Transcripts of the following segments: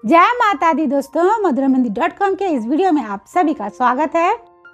जय माता दी दोस्तों, मधुरामेहंदी.com के इस वीडियो में आप सभी का स्वागत है।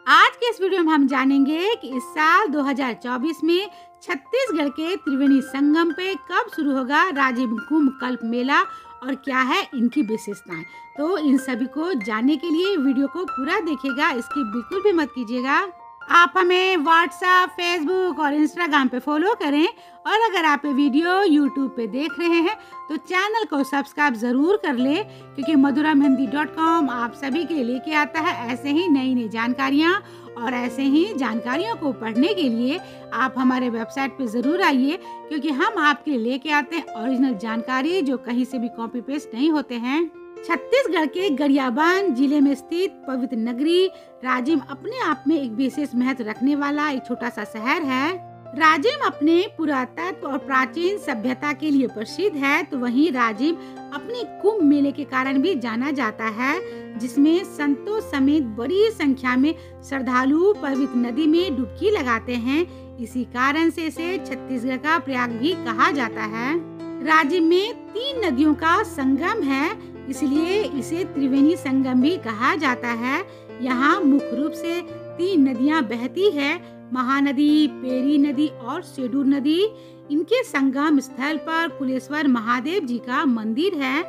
आज के इस वीडियो में हम जानेंगे कि इस साल 2024 में छत्तीसगढ़ के त्रिवेणी संगम पे कब शुरू होगा राजिम कुंभ कल्प मेला और क्या है इनकी विशेषताएं। तो इन सभी को जानने के लिए वीडियो को पूरा देखिएगा, इसकी बिल्कुल भी मत कीजिएगा। आप हमें व्हाट्सएप, फेसबुक और इंस्टाग्राम पे फॉलो करें और अगर आप ये वीडियो यूट्यूब पे देख रहे हैं तो चैनल को सब्सक्राइब जरूर कर ले, क्योंकि मधुरामेहंदी.com आप सभी के लिए लेके आता है ऐसे ही नई नई जानकारियाँ। और ऐसे ही जानकारियों को पढ़ने के लिए आप हमारे वेबसाइट पे ज़रूर आइए, क्योंकि हम आपके लिए लेके आते हैं ओरिजिनल जानकारी जो कहीं से भी कॉपी पेस्ट नहीं होते हैं। छत्तीसगढ़ के गरियाबंद जिले में स्थित पवित्र नगरी राजिम अपने आप में एक विशेष महत्व रखने वाला एक छोटा सा शहर है। राजिम अपने पुरातत्व और प्राचीन सभ्यता के लिए प्रसिद्ध है, तो वहीं राजिम अपने कुंभ मेले के कारण भी जाना जाता है, जिसमें संतों समेत बड़ी संख्या में श्रद्धालु पवित्र नदी में डुबकी लगाते हैं। इसी कारण से इसे छत्तीसगढ़ का प्रयाग भी कहा जाता है। राजिम में 3 नदियों का संगम है, इसलिए इसे त्रिवेणी संगम भी कहा जाता है। यहाँ मुख्य रूप से 3 नदियाँ बहती है, महानदी, पेरी नदी और सेडूर नदी। इनके संगम स्थल पर कुलेश्वर महादेव जी का मंदिर है।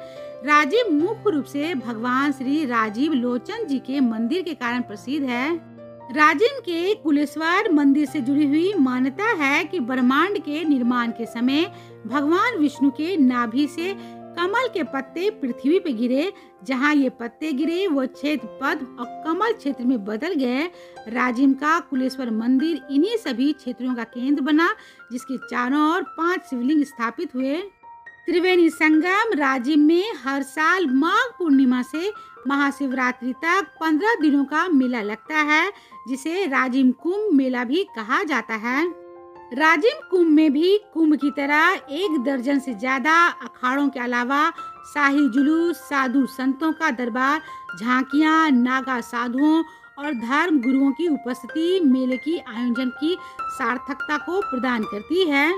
राजिम मुख्य रूप से भगवान श्री राजीव लोचन जी के मंदिर के कारण प्रसिद्ध है। राजिम के कुलेश्वर मंदिर से जुड़ी हुई मान्यता है कि ब्रह्मांड के निर्माण के समय भगवान विष्णु के नाभि से कमल के पत्ते पृथ्वी पे गिरे। जहाँ ये पत्ते गिरे वो क्षेत्र पद्म और कमल क्षेत्र में बदल गए। राजिम का कुलेश्वर मंदिर इन्हीं सभी क्षेत्रों का केंद्र बना, जिसके चारों ओर 5 शिवलिंग स्थापित हुए। त्रिवेणी संगम राजिम में हर साल माघ पूर्णिमा से महाशिवरात्रि तक 15 दिनों का मेला लगता है, जिसे राजिम कुंभ मेला भी कहा जाता है। राजिम कुंभ में भी कुंभ की तरह 1 दर्जन से ज्यादा अखाड़ों के अलावा शाही जुलूस, साधु संतों का दरबार, झांकियां, नागा साधुओं और धर्म गुरुओं की उपस्थिति मेले की आयोजन की सार्थकता को प्रदान करती है।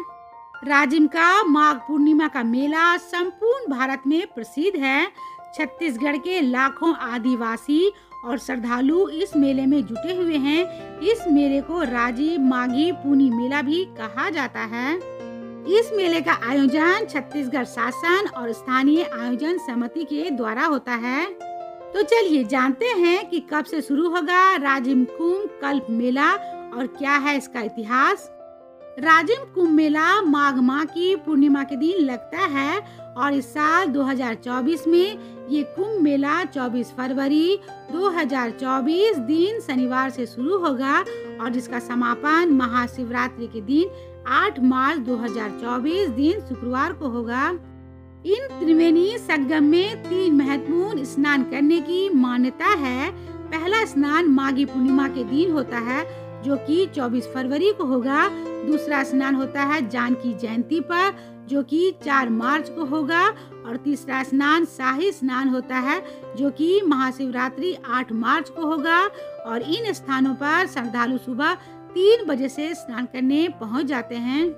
राजिम का माघ पूर्णिमा का मेला संपूर्ण भारत में प्रसिद्ध है। छत्तीसगढ़ के लाखों आदिवासी और श्रद्धालु इस मेले में जुटे हुए हैं। इस मेले को राजिम माघी पुनी मेला भी कहा जाता है। इस मेले का आयोजन छत्तीसगढ़ शासन और स्थानीय आयोजन समिति के द्वारा होता है। तो चलिए जानते हैं कि कब से शुरू होगा राजिम कुंभ कल्प मेला और क्या है इसका इतिहास। राजिम कुंभ मेला माघ माह की पूर्णिमा के दिन लगता है और इस साल 2024 में ये कुंभ मेला 24 फरवरी 2024 दिन शनिवार से शुरू होगा और जिसका समापन महाशिवरात्रि के दिन 8 मार्च 2024 दिन शुक्रवार को होगा। इन त्रिवेणी संगम में 3 महत्वपूर्ण स्नान करने की मान्यता है। पहला स्नान माघी पूर्णिमा के दिन होता है, जो कि 24 फरवरी को होगा। दूसरा स्नान होता है जानकी जयंती पर, जो कि 4 मार्च को होगा। और तीसरा स्नान शाही स्नान होता है, जो कि महाशिवरात्रि 8 मार्च को होगा। और इन स्थानों पर श्रद्धालु सुबह 3 बजे से स्नान करने पहुंच जाते हैं।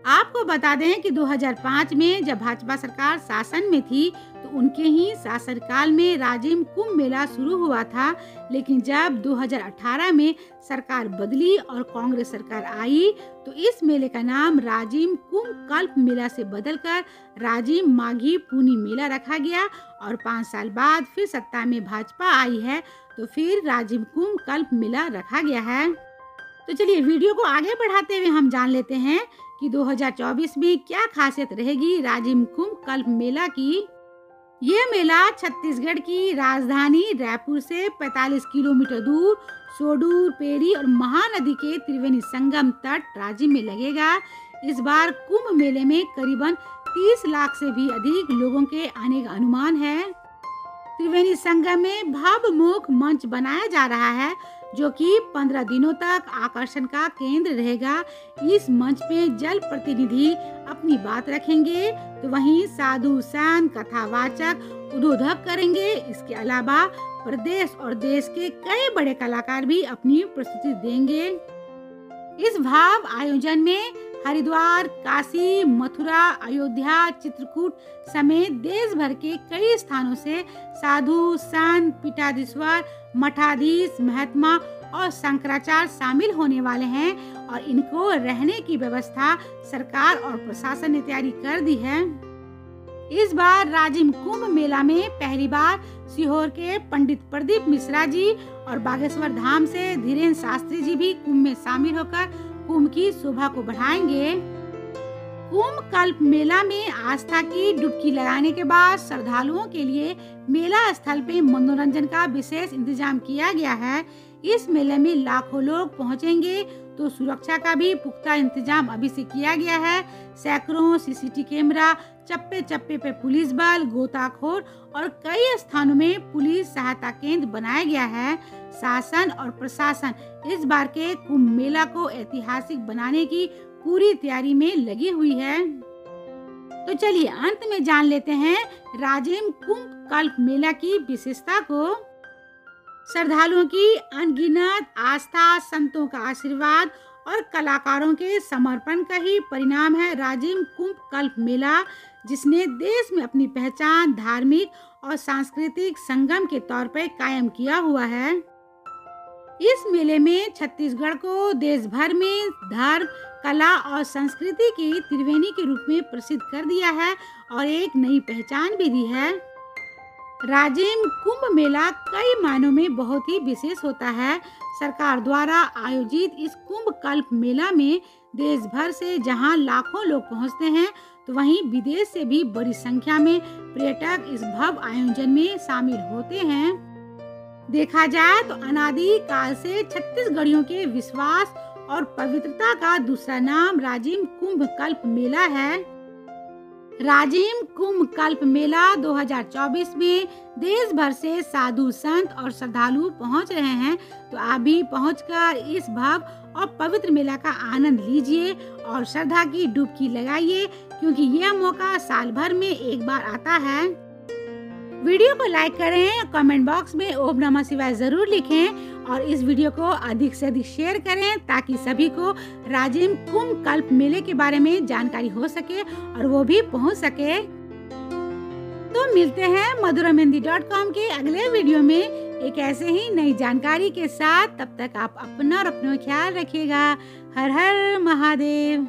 आपको बता दें कि 2005 में जब भाजपा सरकार शासन में थी तो उनके ही शासनकाल में राजिम कुंभ मेला शुरू हुआ था, लेकिन जब 2018 में सरकार बदली और कांग्रेस सरकार आई तो इस मेले का नाम राजिम कुंभ कल्प मेला से बदलकर राजिम माघी पुनी मेला रखा गया। और 5 साल बाद फिर सत्ता में भाजपा आई है तो फिर राजिम कुंभ कल्प मेला रखा गया है। तो चलिए वीडियो को आगे बढ़ाते हुए हम जान लेते हैं कि 2024 में क्या खासियत रहेगी राजिम कुंभ कल्प मेला की। ये मेला छत्तीसगढ़ की राजधानी रायपुर से 45 किलोमीटर दूर सोडूर, पेरी और महानदी के त्रिवेणी संगम तट राजिम में लगेगा। इस बार कुंभ मेले में करीबन 30 लाख से भी अधिक लोगों के आने का अनुमान है। त्रिवेणी संगम में भव्य मुख्य मंच बनाया जा रहा है, जो कि 15 दिनों तक आकर्षण का केंद्र रहेगा। इस मंच पे जल प्रतिनिधि अपनी बात रखेंगे, तो वहीं साधु संत कथावाचक उद्बोधक करेंगे। इसके अलावा प्रदेश और देश के कई बड़े कलाकार भी अपनी प्रस्तुति देंगे। इस भाव आयोजन में हरिद्वार, काशी, मथुरा, अयोध्या, चित्रकूट समेत देश भर के कई स्थानों से साधु, संत, पीठाधीश्वर, मठाधीश, महात्मा और शंकराचार्य शामिल होने वाले हैं और इनको रहने की व्यवस्था सरकार और प्रशासन ने तैयारी कर दी है। इस बार राजिम कुंभ मेला में पहली बार सीहोर के पंडित प्रदीप मिश्रा जी और बागेश्वर धाम से धीरेन्द्र शास्त्री जी भी कुंभ में शामिल होकर कुंभ की शोभा को बढ़ाएंगे। कुंभ कल्प मेला में आस्था की डुबकी लगाने के बाद श्रद्धालुओं के लिए मेला स्थल पे मनोरंजन का विशेष इंतजाम किया गया है। इस मेले में लाखों लोग पहुंचेंगे तो सुरक्षा का भी पुख्ता इंतजाम अभी से किया गया है। सैकड़ों सीसीटीवी कैमरा, चप्पे चप्पे पे पुलिस बल, गोताखोर और कई स्थानों में पुलिस सहायता केंद्र बनाया गया है। शासन और प्रशासन इस बार के कुंभ मेला को ऐतिहासिक बनाने की पूरी तैयारी में लगी हुई है। तो चलिए अंत में जान लेते हैं राजिम कुंभ कल्प मेला की विशेषता को। श्रद्धालुओं की अनगिनत आस्था, संतों का आशीर्वाद और कलाकारों के समर्पण का ही परिणाम है राजिम कुंभ कल्प मेला, जिसने देश में अपनी पहचान धार्मिक और सांस्कृतिक संगम के तौर पर कायम किया हुआ है। इस मेले में छत्तीसगढ़ को देश भर में धर्म, कला और संस्कृति की त्रिवेणी के रूप में प्रसिद्ध कर दिया है और एक नई पहचान भी दी है। राजिम कुंभ मेला कई मायनों में बहुत ही विशेष होता है। सरकार द्वारा आयोजित इस कुंभ कल्प मेला में देश भर से जहां लाखों लोग पहुंचते हैं तो वहीं विदेश से भी बड़ी संख्या में पर्यटक इस भव्य आयोजन में शामिल होते हैं। देखा जाए तो अनादि काल से छत्तीसगढ़ियों के विश्वास और पवित्रता का दूसरा नाम राजिम कुंभ कल्प मेला है। राजिम कुंभ कल्प मेला 2024 में देश भर से साधु, संत और श्रद्धालु पहुंच रहे हैं, तो आप भी पहुंचकर इस भव्य और पवित्र मेला का आनंद लीजिए और श्रद्धा की डुबकी लगाइए, क्योंकि यह मौका साल भर में एक बार आता है। वीडियो को लाइक करें, कमेंट बॉक्स में ओम नमः शिवाय जरूर लिखें और इस वीडियो को अधिक से अधिक शेयर करें ताकि सभी को राजिम कुंभ कल्प मेले के बारे में जानकारी हो सके और वो भी पहुंच सके। तो मिलते हैं madhuramehndi.com के अगले वीडियो में एक ऐसे ही नई जानकारी के साथ। तब तक आप अपना और अपना ख्याल रखिएगा। हर हर महादेव।